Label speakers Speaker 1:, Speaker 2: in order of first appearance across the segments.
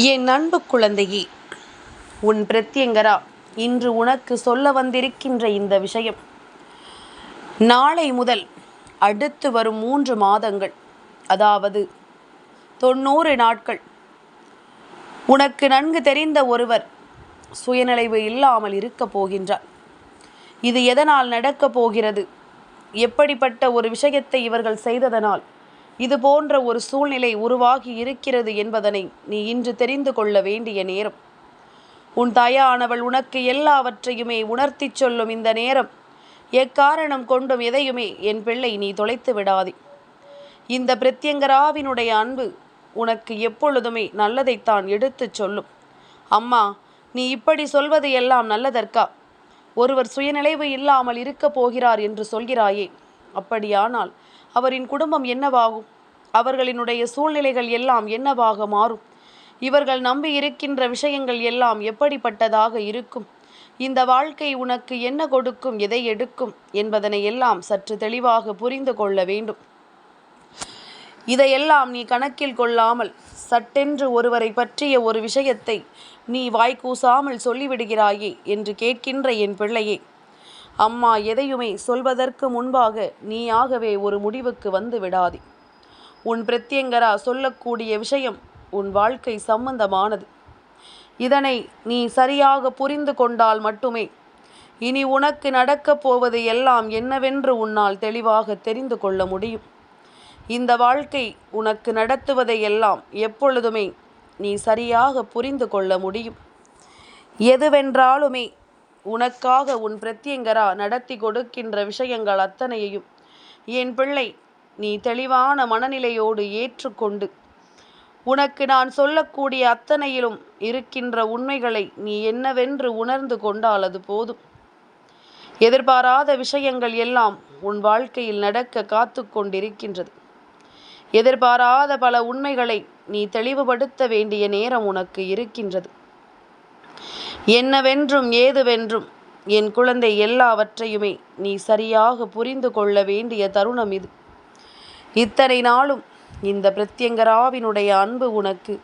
Speaker 1: என் அன்பு குழந்தையே, உன் பிரத்யங்கரா இன்று உனக்கு சொல்ல வந்திருக்கின்ற இந்த விஷயம் நாளை முதல் அடுத்து வரும் 3 மாதங்கள், அதாவது 90 நாட்கள் உனக்கு நன்கு தெரிந்த ஒருவர் சுயநினைவு இல்லாமல் இருக்கப் போகின்றார். இது எதனால் நடக்கப் போகிறது, எப்படிப்பட்ட ஒரு விஷயத்தை இவர்கள் செய்ததனால் இது போன்ற ஒரு சூழ்நிலை உருவாகி இருக்கிறது என்பதனை நீ இன்று தெரிந்து கொள்ள வேண்டிய நேரம். உன் தாயானவள் உனக்கு எல்லாவற்றையுமே உணர்த்தி சொல்லும் இந்த நேரம். எக்காரணம் கொண்டும் எதையுமே என் பிள்ளை நீ தொலைத்து விடாதே. இந்த பிரத்யங்கராவினுடைய அன்பு உனக்கு எப்பொழுதுமே நல்லதைத்தான் எடுத்துச் சொல்லும். அம்மா, நீ இப்படி சொல்வது எல்லாம் நல்லதற்கா? ஒருவர் சுயநினைவு இல்லாமல் இருக்கப் போகிறார் என்று சொல்கிறாயே, அப்படியானால் அவரின் குடும்பம் என்னவாகும்? அவர்களினுடைய சூழ்நிலைகள் எல்லாம் என்னவாக மாறும்? இவர்கள் நம்பி இருக்கின்ற விஷயங்கள் எல்லாம் எப்படிப்பட்டதாக இருக்கும்? இந்த வாழ்க்கை உனக்கு என்ன கொடுக்கும், எதை எடுக்கும் என்பதனை எல்லாம் சற்று தெளிவாக புரிந்து கொள்ள வேண்டும். இதையெல்லாம் நீ கணக்கில் கொள்ளாமல் சட்டென்று ஒருவரை பற்றிய ஒரு விஷயத்தை நீ வாய்க்கூசாமல் சொல்லிவிடுகிறாயே என்று கேட்கின்ற என் பிள்ளையே, அம்மா எதையுமே சொல்வதற்கு முன்பாக நீயாகவே ஒரு முடிவுக்கு வந்து விடாதே. உன் பிரத்யங்கரா சொல்லக்கூடிய விஷயம் உன் வாழ்க்கை சம்பந்தமானது. இதனை நீ சரியாக புரிந்து கொண்டால் மட்டுமே இனி உனக்கு நடக்கப் போவது எல்லாம் என்னவென்று உன்னால் தெளிவாக தெரிந்து கொள்ள முடியும். இந்த வாழ்க்கை உனக்கு நடத்துவதை எல்லாம் எப்பொழுதுமே நீ சரியாக புரிந்து கொள்ள முடியும். எதுவென்றாலுமே உனக்காக உன் பிரத்யங்கரா நடத்தி கொடுக்கின்ற விஷயங்கள் அத்தனையையும் என் பிள்ளை நீ தெளிவான மனநிலையோடு ஏற்றுக்கொண்டு, உனக்கு நான் சொல்லக்கூடிய அத்தனையிலும் இருக்கின்ற உண்மைகளை நீ என்னவென்று உணர்ந்து கொண்டால் அது போதும். எதிர்பாராத விஷயங்கள் எல்லாம் உன் வாழ்க்கையில் நடக்க காத்து கொண்டிருக்கின்றது. எதிர்பாராத பல உண்மைகளை நீ தெளிவுபடுத்த வேண்டிய நேரம் உனக்கு இருக்கின்றது. என்னவென்றும் ஏதுவென்றும் என் குழந்தை எல்லாவற்றையுமே நீ சரியாக புரிந்து கொள்ள வேண்டிய தருணம் இது. இத்தனை நாளும் இந்த பிரத்யங்கராவினுடைய அன்பு உனக்கு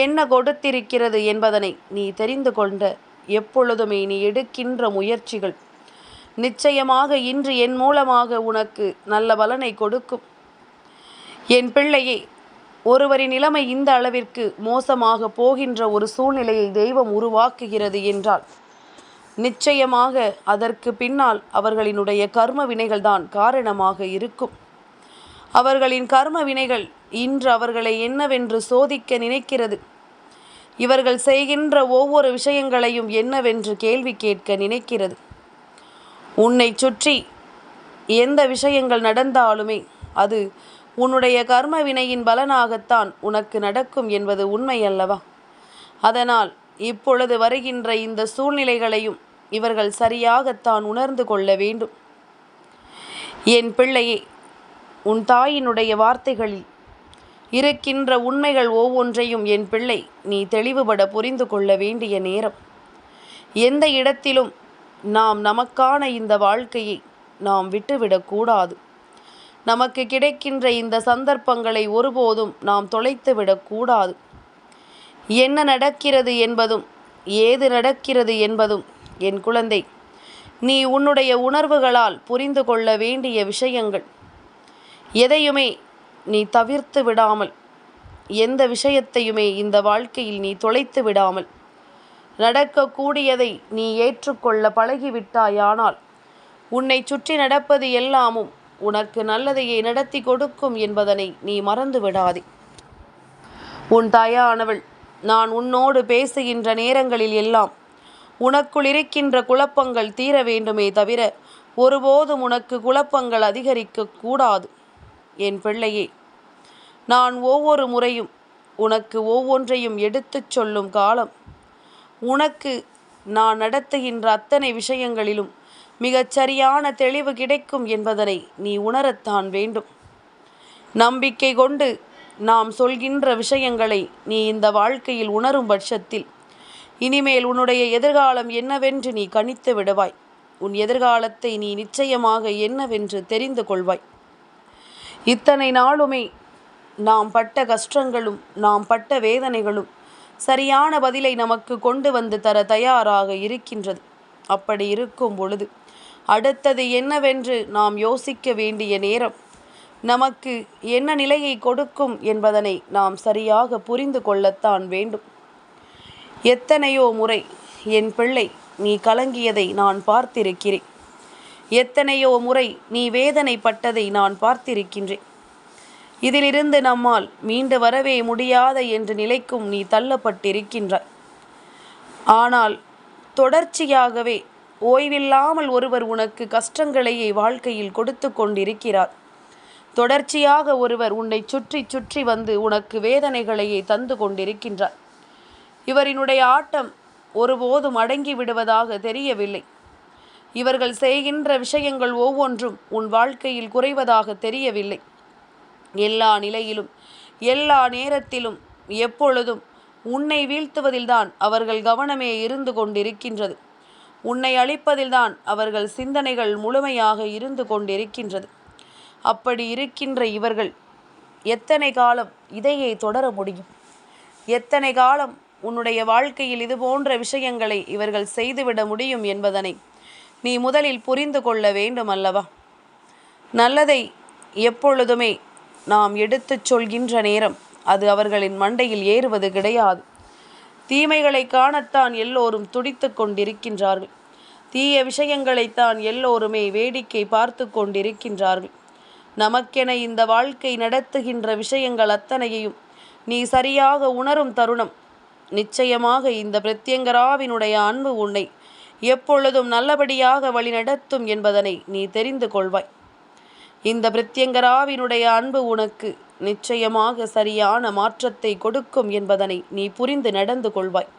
Speaker 1: என்ன கொடுத்திருக்கிறது என்பதனை நீ தெரிந்து கொண்ட எப்பொழுதுமே நீ எடுக்கின்ற முயற்சிகள் நிச்சயமாக இன்று என் மூலமாக உனக்கு நல்ல பலனை கொடுக்கும். என் பிள்ளையே, ஒருவரின் நிலைமை இந்த அளவிற்கு மோசமாக போகின்ற ஒரு சூழ்நிலையை தெய்வம் உருவாக்குகிறது என்றால் நிச்சயமாக அதற்கு பின்னால் அவர்களினுடைய கர்ம வினைகள்தான் காரணமாக இருக்கும். அவர்களின் கர்ம வினைகள் இன்று அவர்களை என்னவென்று சோதிக்க நினைக்கிறது. இவர்கள் செய்கின்ற ஒவ்வொரு விஷயங்களையும் என்னவென்று கேள்வி கேட்க நினைக்கிறது. உன்னை சுற்றி எந்த விஷயங்கள் நடந்தாலுமே அது உன்னுடைய கர்ம வினையின் பலனாகத்தான் உனக்கு நடக்கும் என்பது உண்மை அல்லவா? அதனால் இப்பொழுது வருகின்ற இந்த சூழ்நிலைகளையும் இவர்கள் சரியாகத்தான் உணர்ந்து கொள்ள வேண்டும். என் பிள்ளையே, உன் தாயினுடைய வார்த்தைகளில் இருக்கின்ற உண்மைகள் ஒவ்வொன்றையும் என் பிள்ளை நீ தெளிவுபட புரிந்து கொள்ள வேண்டிய நேரம். எந்த இடத்திலும் நாம் நமக்கான இந்த வாழ்க்கையை நாம் விட்டுவிடக்கூடாது. நமக்கு கிடைக்கின்ற இந்த சந்தர்ப்பங்களை ஒருபோதும் நாம் தொலைத்து விடக்கூடாது. என்ன நடக்கிறது என்பதும் ஏது நடக்கிறது என்பதும் என் குழந்தை நீ உன்னுடைய உணர்வுகளால் புரிந்து கொள்ள வேண்டிய விஷயங்கள். எதையுமே நீ தவிர்த்து விடாமல், எந்த விஷயத்தையுமே இந்த வாழ்க்கையில் நீ தொலைத்து விடாமல் நடக்கக்கூடியதை நீ ஏற்றுக்கொள்ள பழகிவிட்டாயானால் உன்னை சுற்றி நடப்பது எல்லாமும் உனக்கு நல்லதையே நடத்தி கொடுக்கும் என்பதனை நீ மறந்து விடாதே. உன் தாயானவள் நான் உன்னோடு பேசுகின்ற நேரங்களில் எல்லாம் உனக்குள் இருக்கின்ற குழப்பங்கள் தீர வேண்டுமே தவிர ஒருபோதும் உனக்கு குழப்பங்கள் அதிகரிக்க கூடாது. என் பிள்ளையே, நான் ஒவ்வொரு முறையும் உனக்கு ஒவ்வொன்றையும் எடுத்துச் சொல்லும் காலம் உனக்கு நான் நடத்துகின்ற அத்தனை விஷயங்களிலும் மிகச்சரியான தெளிவு கிடைக்கும் என்பதனை நீ உணரத்தான் வேண்டும். நம்பிக்கை கொண்டு நாம் சொல்கின்ற விஷயங்களை நீ இந்த வாழ்க்கையில் உணரும் பட்சத்தில் இனிமேல் உன்னுடைய எதிர்காலம் என்னவென்று நீ கணித்து விடுவாய். உன் எதிர்காலத்தை நீ நிச்சயமாக என்னவென்று தெரிந்து கொள்வாய். இத்தனை நாளுமே நாம் பட்ட கஷ்டங்களும் நாம் பட்ட வேதனைகளும் சரியான பதிலை நமக்கு கொண்டு வந்து தர தயாராக இருக்கின்றது. அப்படி இருக்கும் பொழுது அடுத்தது என்னவென்று நாம் யோசிக்க வேண்டிய நேரம், நமக்கு என்ன நிலையை கொடுக்கும் என்பதனை நாம் சரியாக புரிந்து கொள்ளத்தான் வேண்டும். எத்தனையோ முறை என் பிள்ளை நீ கலங்கியதை நான் பார்த்திருக்கிறேன். எத்தனையோ முறை நீ வேதனைப்பட்டதை நான் பார்த்திருக்கின்றேன். இதிலிருந்து நம்மால் மீண்டு வரவே முடியாத என்ற நிலைக்கும் நீ தள்ளப்பட்டிருக்கின்றாய். ஆனால் தொடர்ச்சியாகவே ஓய்வில்லாமல் ஒருவர் உனக்கு கஷ்டங்களையே வாழ்க்கையில் கொடுத்து கொண்டிருக்கிறார். தொடர்ச்சியாக ஒருவர் உன்னை சுற்றி சுற்றி வந்து உனக்கு வேதனைகளையே தந்து கொண்டிருக்கின்றார். இவரினுடைய ஆட்டம் ஒருபோதும் அடங்கி விடுவதாக தெரியவில்லை. இவர்கள் செய்கின்ற விஷயங்கள் ஒவ்வொன்றும் உன் வாழ்க்கையில் குறைவதாக தெரியவில்லை. எல்லா நிலையிலும் எல்லா நேரத்திலும் எப்பொழுதும் உன்னை வீழ்த்துவதில்தான் அவர்கள் கவனமே இருந்து கொண்டிருக்கின்றது. உன்னை அழிப்பதில்தான் அவர்கள் சிந்தனைகள் முழுமையாக இருந்து கொண்டிருக்கின்றது. அப்படி இருக்கின்ற இவர்கள் எத்தனை காலம் இதையே தொடர முடியும்? எத்தனை காலம் உன்னுடைய வாழ்க்கையில் இது போன்ற விஷயங்களை இவர்கள் செய்துவிட முடியும் என்பதனை நீ முதலில் புரிந்து கொள்ள வேண்டும் அல்லவா? நல்லதை எப்பொழுதுமே நாம் எடுத்துச் சொல்கின்ற நேரம் அது அவர்களின் மண்டையில் ஏறுவது கிடையாது. தீமைகளை காணத்தான் எல்லோரும் துடித்து கொண்டிருக்கின்றார்கள். தீய விஷயங்களைத்தான் எல்லோருமே வேடிக்கை பார்த்து கொண்டிருக்கின்றார்கள். நமக்கென இந்த வாழ்க்கை நடத்துகின்ற விஷயங்கள் அத்தனையையும் நீ சரியாக உணரும் தருணம், நிச்சயமாக இந்த பிரத்யங்கராவினுடைய அன்பு உன்னை எப்பொழுதும் நல்லபடியாக வழிநடத்தும் என்பதனை நீ தெரிந்து கொள்வாய். இந்த பிரத்யங்கராவினுடைய அன்பு உனக்கு நிச்சயமாக சரியான மாற்றத்தை கொடுக்கும் என்பதனை நீ புரிந்து நடந்து கொள்வாய்.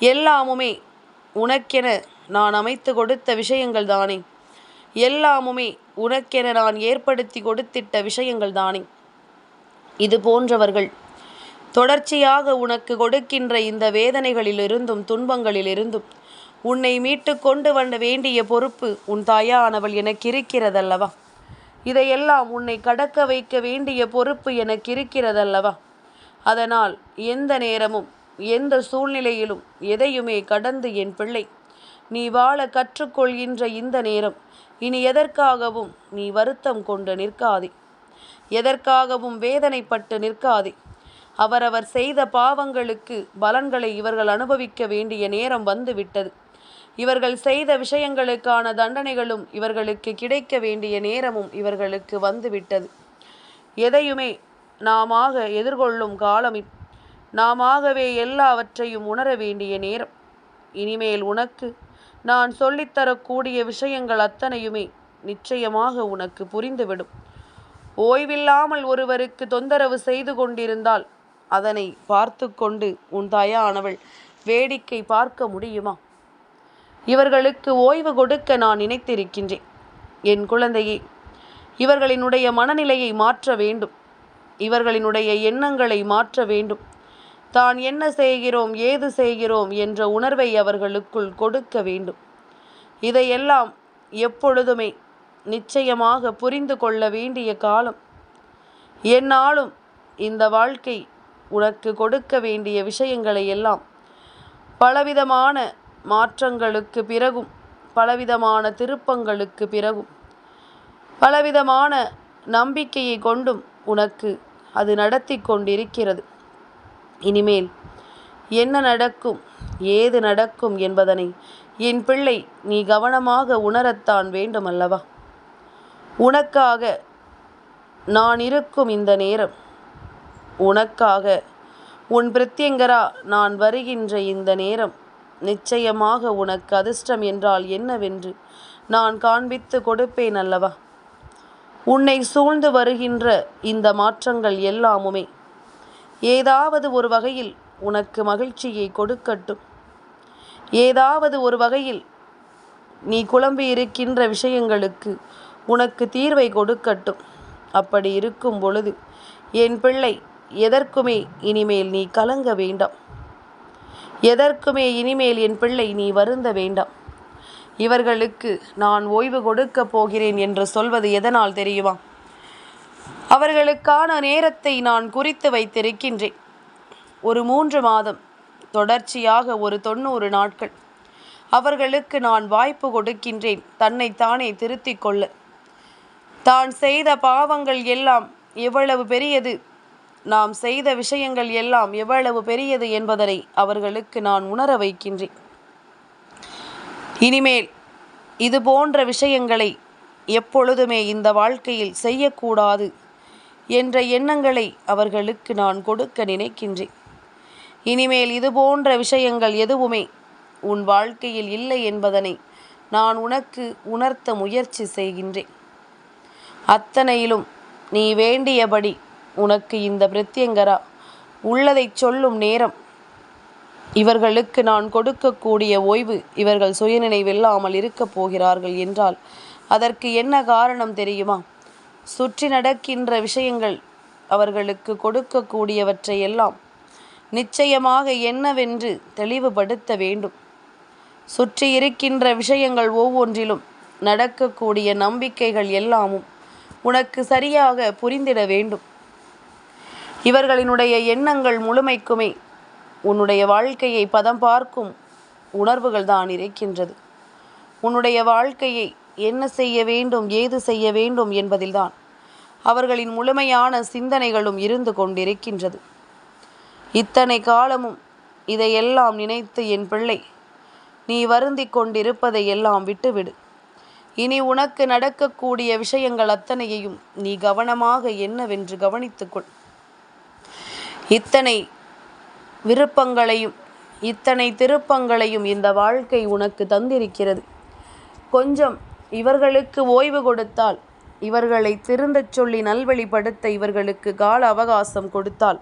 Speaker 1: எல்லாமுமே உனக்கென நான் அமைத்து கொடுத்த விஷயங்கள் தானே, எல்லாமுமே உனக்கென நான் ஏற்படுத்தி கொடுத்திட்ட விஷயங்கள் தானே. இது போன்றவர்கள் தொடர்ச்சியாக உனக்கு கொடுக்கின்ற இந்த வேதனைகளிலிருந்தும் துன்பங்களிலிருந்தும் உன்னை மீட்டு கொண்டு வர வேண்டிய பொறுப்பு உன் தாயானவள் எனக்கு இருக்கிறதல்லவா? இதையெல்லாம் உன்னை கடக்க வைக்க வேண்டிய பொறுப்பு எனக்கு இருக்கிறதல்லவா? அதனால் எந்த நேரமும் எந்த சூழ்நிலையிலும் எதையுமே கடந்து என் பிள்ளை நீ வாழ கற்றுக்கொள்கின்ற இந்த நேரம் இனி எதற்காகவும் நீ வருத்தம் கொண்டு நிற்காதே, எதற்காகவும் வேதனைப்பட்டு நிற்காதே. அவரவர் செய்த பாவங்களுக்கு பலன்களை இவர்கள் அனுபவிக்க வேண்டிய நேரம் வந்துவிட்டது. இவர்கள் செய்த விஷயங்களுக்கான தண்டனைகளும் இவர்களுக்கு கிடைக்க வேண்டிய நேரமும் இவர்களுக்கு வந்துவிட்டது. எதையுமே நாமாக எதிர்கொள்ளும் காலம், நாமாகவே எல்லாவற்றையும் உணர வேண்டிய நேரம். இனிமேல் உனக்கு நான் சொல்லித்தரக்கூடிய விஷயங்கள் அத்தனையுமே நிச்சயமாக உனக்கு புரிந்துவிடும். ஓய்வில்லாமல் ஒருவருக்கு தொந்தரவு செய்து கொண்டிருந்தால் அதனை பார்த்து கொண்டு உன் தாயானவள் வேடிக்கை பார்க்க முடியுமா? இவர்களுக்கு ஓய்வு கொடுக்க நான் நினைத்திருக்கின்றேன். என் குழந்தையே, இவர்களினுடைய மனநிலையை மாற்ற வேண்டும். இவர்களினுடைய எண்ணங்களை மாற்ற வேண்டும். தான் என்ன செய்கிறோம், ஏது செய்கிறோம் என்ற உணர்வை அவர்களுக்குள் கொடுக்க வேண்டும். இதையெல்லாம் எப்பொழுதுமே நிச்சயமாக புரிந்து கொள்ள வேண்டிய காலம். என்னாலும் இந்த வாழ்க்கை உனக்கு கொடுக்க வேண்டிய விஷயங்களை எல்லாம் பலவிதமான மாற்றங்களுக்கு பிறகும், பலவிதமான திருப்பங்களுக்கு பிறகும், பலவிதமான நம்பிக்கையை கொண்டும் உனக்கு அது நடத்தி கொண்டிருக்கிறது. இனிமேல் என்ன நடக்கும், ஏது நடக்கும் என்பதனை என் பிள்ளை நீ கவனமாக உணரத்தான் வேண்டும் அல்லவா? உனக்காக நான் இருக்கும் இந்த நேரம், உனக்காக உன் பிரத்யங்கரா நான் வருகின்ற இந்த நேரம் நிச்சயமாக உனக்கு அதிர்ஷ்டம் என்றால் என்னவென்று நான் காண்பித்து கொடுப்பேன் அல்லவா? உன்னை சூழ்ந்து வருகின்ற இந்த மாற்றங்கள் எல்லாமுமே ஏதாவது ஒரு வகையில் உனக்கு மகிழ்ச்சியை கொடுக்கட்டும். ஏதாவது ஒரு வகையில் நீ குழம்பி இருக்கின்ற விஷயங்களுக்கு உனக்கு தீர்வை கொடுக்கட்டும். அப்படி இருக்கும் பொழுது என் பிள்ளை எதற்குமே இனிமேல் நீ கலங்க வேண்டாம். எதற்குமே இனிமேல் என் பிள்ளை நீ வருந்த வேண்டாம். இவர்களுக்கு நான் ஓய்வு கொடுக்க போகிறேன் என்று சொல்வது எதனால் தெரியுமா? அவர்களுக்கான நேரத்தை நான் குறித்து வைத்திருக்கின்றேன். ஒரு 3 மாதம் தொடர்ச்சியாக ஒரு 90 நாட்கள் அவர்களுக்கு நான் வாய்ப்பு கொடுக்கின்றேன் தன்னைத்தானே திருத்திக் கொள்ள. தான் செய்த பாவங்கள் எல்லாம் எவ்வளவு பெரியது, நாம் செய்த விஷயங்கள் எல்லாம் எவ்வளவு பெரியது என்பதனை அவர்களுக்கு நான் உணர வைக்கின்றேன். இனிமேல் இது போன்ற விஷயங்களை எப்பொழுதுமே இந்த வாழ்க்கையில் செய்யக்கூடாது என்ற எண்ணங்களை அவர்களுக்கு நான் கொடுக்க நினைக்கின்றேன். இனிமேல் இது போன்ற விஷயங்கள் எதுவுமே உன் வாழ்க்கையில் இல்லை என்பதனை நான் உனக்கு உணர்த்த முயற்சி செய்கின்றேன். அத்தனையிலும் நீ வேண்டியபடி உனக்கு இந்த பிரத்யங்கரா உள்ளதை சொல்லும் நேரம். இவர்களுக்கு நான் கொடுக்கக்கூடிய ஓய்வு இவர்கள் சுயநினைவில்லாமல் இருக்கப் போகிறார்கள் என்றால் அதற்கு என்ன காரணம் தெரியுமா? சுற்றி நடக்கின்ற விஷயங்கள் அவர்களுக்கு கொடுக்கக்கூடியவற்றை எல்லாம் நிச்சயமாக என்னவென்று தெளிவுபடுத்த வேண்டும். சுற்றி இருக்கின்ற விஷயங்கள் ஒவ்வொன்றிலும் நடக்கக்கூடிய நம்பிக்கைகள் எல்லாமும் உனக்கு சரியாக புரிந்திட வேண்டும். இவர்களினுடைய எண்ணங்கள் முழுமைக்குமே உன்னுடைய வாழ்க்கையை பதம் பார்க்கும் உணர்வுகள் தான் இருக்கின்றது. உன்னுடைய வாழ்க்கையை என்ன செய்ய வேண்டும், ஏது செய்ய வேண்டும் என்பதில்தான் அவர்களின் முழுமையான சிந்தனைகளும் இருந்து கொண்டிருக்கின்றது. இத்தனை காலமும் இதையெல்லாம் நினைத்து என் பிள்ளை நீ வருந்தி கொண்டிருப்பதை எல்லாம் விட்டுவிடு. இனி உனக்கு நடக்கக்கூடிய விஷயங்கள் அத்தனையையும் நீ கவனமாக என்னவென்று கவனித்துக்கொள். இத்தனை விருப்பங்களையும் இத்தனை திருப்பங்களையும் இந்த வாழ்க்கை உனக்கு தந்திருக்கிறது. கொஞ்சம் இவர்களுக்கு ஓய்வு கொடுத்தால், இவர்களை திருந்தச் சொல்லி நல்வழிப்படுத்த இவர்களுக்கு கால அவகாசம் கொடுத்தால்,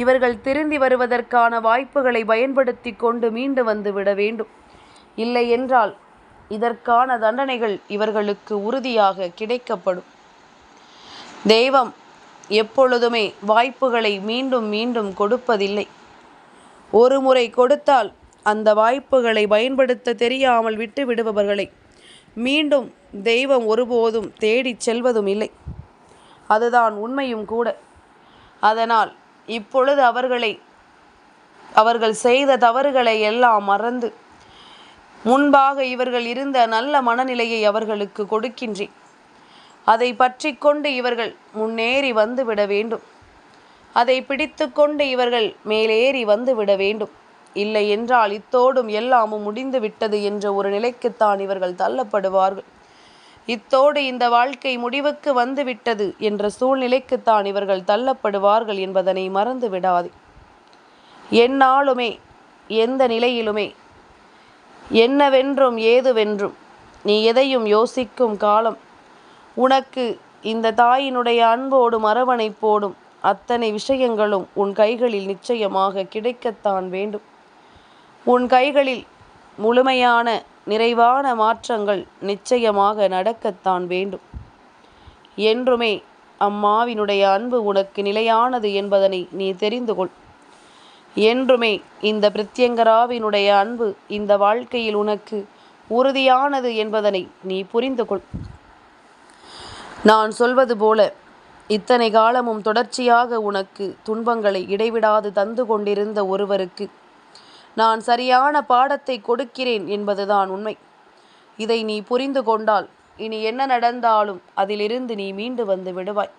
Speaker 1: இவர்கள் திருந்தி வருவதற்கான வாய்ப்புகளை பயன்படுத்தி கொண்டு மீண்டு வந்து விட வேண்டும். இல்லை என்றால் இதற்கான தண்டனைகள் இவர்களுக்கு உறுதியாக கிடைக்கப்படும். தெய்வம் எப்பொழுதுமே வாய்ப்புகளை மீண்டும் மீண்டும் கொடுப்பதில்லை. ஒரு முறை கொடுத்தால் அந்த வாய்ப்புகளை பயன்படுத்த தெரியாமல் விட்டு விடுபவர்களை மீண்டும் தெய்வம் ஒருபோதும் தேடிச் செல்வதும் இல்லை. அதுதான் உண்மையும் கூட. அதனால் இப்பொழுது அவர்கள் செய்த தவறுகளை எல்லாம் மறந்து முன்பாக இவர்கள் இருந்த நல்ல மனநிலையை அவர்களுக்கு கொடுக்கின்றேன். அதை பற்றி கொண்டு இவர்கள் முன்னேறி வந்துவிட வேண்டும். அதை பிடித்து கொண்டு இவர்கள் மேலேறி வந்துவிட வேண்டும். இல்லை என்றால் இத்தோடும் எல்லாமும் முடிந்து விட்டது என்ற ஒரு நிலைக்குத்தான் இவர்கள் தள்ளப்படுவார்கள். இத்தோடு இந்த வாழ்க்கை முடிவுக்கு வந்துவிட்டது என்ற சூழ்நிலைக்குத்தான் இவர்கள் தள்ளப்படுவார்கள் என்பதனை மறந்து விடாதே. எந்நாளுமே எந்த நிலையிலுமே என்னவென்றும் ஏதுவென்றும் நீ எதையும் யோசிக்கும் காலம் உனக்கு இந்த தாயினுடைய அன்போடும் அரவணைப்போடும் அத்தனை விஷயங்களும் உன் கைகளில் நிச்சயமாக கிடைக்கத்தான் வேண்டும். உன் கைகளில் முழுமையான நிறைவான மாற்றங்கள் நிச்சயமாக நடக்கத்தான் வேண்டும். என்றுமே அம்மாவினுடைய அன்பு உனக்கு நிலையானது என்பதனை நீ தெரிந்து கொள். என்றுமே இந்த பிரத்யங்கராவினுடைய அன்பு இந்த வாழ்க்கையில் உனக்கு உறுதியானது என்பதனை நீ புரிந்து கொள். நான் சொல்வது போல இத்தனை காலமும் தொடர்ச்சியாக உனக்கு துன்பங்களை இடைவிடாது தந்து கொண்டிருந்த ஒருவருக்கு நான் சரியான பாடத்தை கொடுக்கிறேன் என்பதுதான் உண்மை. இதை நீ புரிந்து கொண்டால் இனி என்ன நடந்தாலும் அதிலிருந்து நீ மீண்டு வந்து விடுவாய்.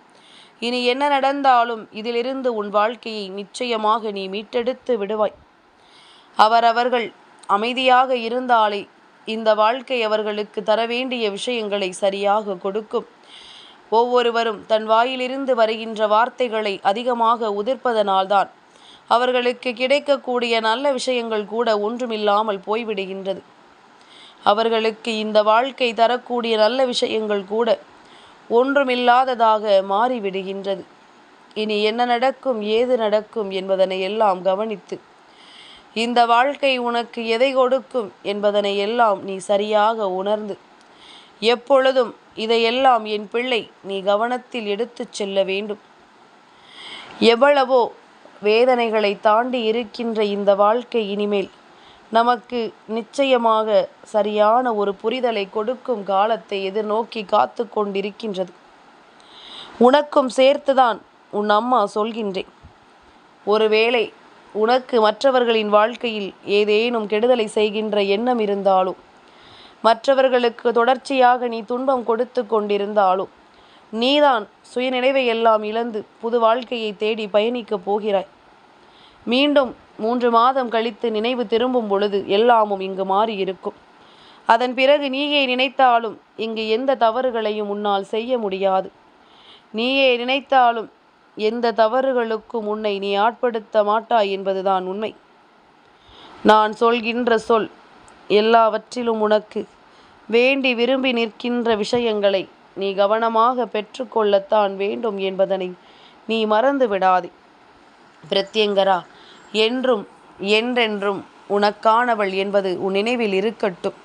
Speaker 1: இனி என்ன நடந்தாலும் இதிலிருந்து உன் வாழ்க்கையை நிச்சயமாக நீ மீட்டெடுத்து விடுவாய். அவர்கள் அமைதியாக இருந்தாலே இந்த வாழ்க்கை அவர்களுக்கு தர வேண்டிய விஷயங்களை சரியாக கொடுக்கும். ஒவ்வொருவரும் தன் வாயிலிருந்து வருகின்ற வார்த்தைகளை அதிகமாக உதிர்ப்பதனால்தான் அவர்களுக்கு கிடைக்கக்கூடிய நல்ல விஷயங்கள் கூட ஒன்றுமில்லாமல் போய்விடுகின்றது. அவர்களுக்கு இந்த வாழ்க்கை தரக்கூடிய நல்ல விஷயங்கள் கூட ஒன்றுமில்லாததாக மாறிவிடுகின்றது. இனி என்ன நடக்கும், ஏது நடக்கும் என்பதனை எல்லாம் கவனித்து இந்த வாழ்க்கை உனக்கு எதை கொடுக்கும் என்பதனை எல்லாம் நீ சரியாக உணர்ந்து எப்பொழுதும் இதையெல்லாம் என் பிள்ளை நீ கவனத்தில் எடுத்துச் செல்ல வேண்டும். எவ்வளவோ வேதனைகளை தாண்டி இருக்கின்ற இந்த வாழ்க்கை இனிமேல் நமக்கு நிச்சயமாக சரியான ஒரு புரிதலை கொடுக்கும் காலத்தை எதிர்நோக்கி காத்து கொண்டிருக்கின்றது. உனக்கும் சேர்த்துதான் உன் அம்மா சொல்கின்றேன். ஒருவேளை உனக்கு மற்றவர்களின் வாழ்க்கையில் ஏதேனும் கெடுதலை செய்கின்ற எண்ணம் இருந்தாலும், மற்றவர்களுக்கு தொடர்ச்சியாக நீ துன்பம் கொடுத்து கொண்டிருந்தாலும், நீதான் சுயநினைவை எல்லாம் இழந்து புது வாழ்க்கையை தேடி பயணிக்கப் போகிறாய். மீண்டும் 3 மாதம் கழித்து நினைவு திரும்பும் பொழுது எல்லாமும் இங்கு மாறியிருக்கும். அதன் பிறகு நீயே நினைத்தாலும் இங்கு எந்த தவறுகளையும் உன்னால் செய்ய முடியாது. நீயே நினைத்தாலும் எந்த தவறுகளுக்கும் உன்னை நீ ஆட்படுத்த மாட்டாய் என்பதுதான் உண்மை. நான் சொல்கின்ற சொல் எல்லாவற்றிலும் உனக்கு வேண்டி விரும்பி நிற்கின்ற விஷயங்களை நீ கவனமாக பெற்றுக்கொள்ளத்தான் வேண்டும் என்பதனை நீ மறந்து விடாதே. பிரத்யங்கரா என்றும் என்றென்றும் உனக்கானவள் என்பது உன் நினைவில் இருக்கட்டும்.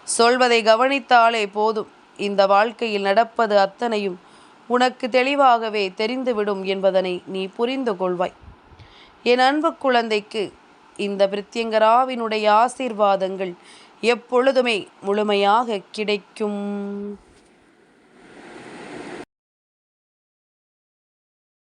Speaker 1: சொல்வதை கவனித்தாலே போதும், இந்த வாழ்க்கையில் நடப்பது அத்தனையும் உனக்கு தெளிவாகவே தெரிந்துவிடும் என்பதனை நீ புரிந்து கொள்வாய். என் அன்பு குழந்தைக்கு இந்த பிரத்யங்கராவினுடைய ஆசீர்வாதங்கள் எப்பொழுதுமே முழுமையாக கிடைக்கும்.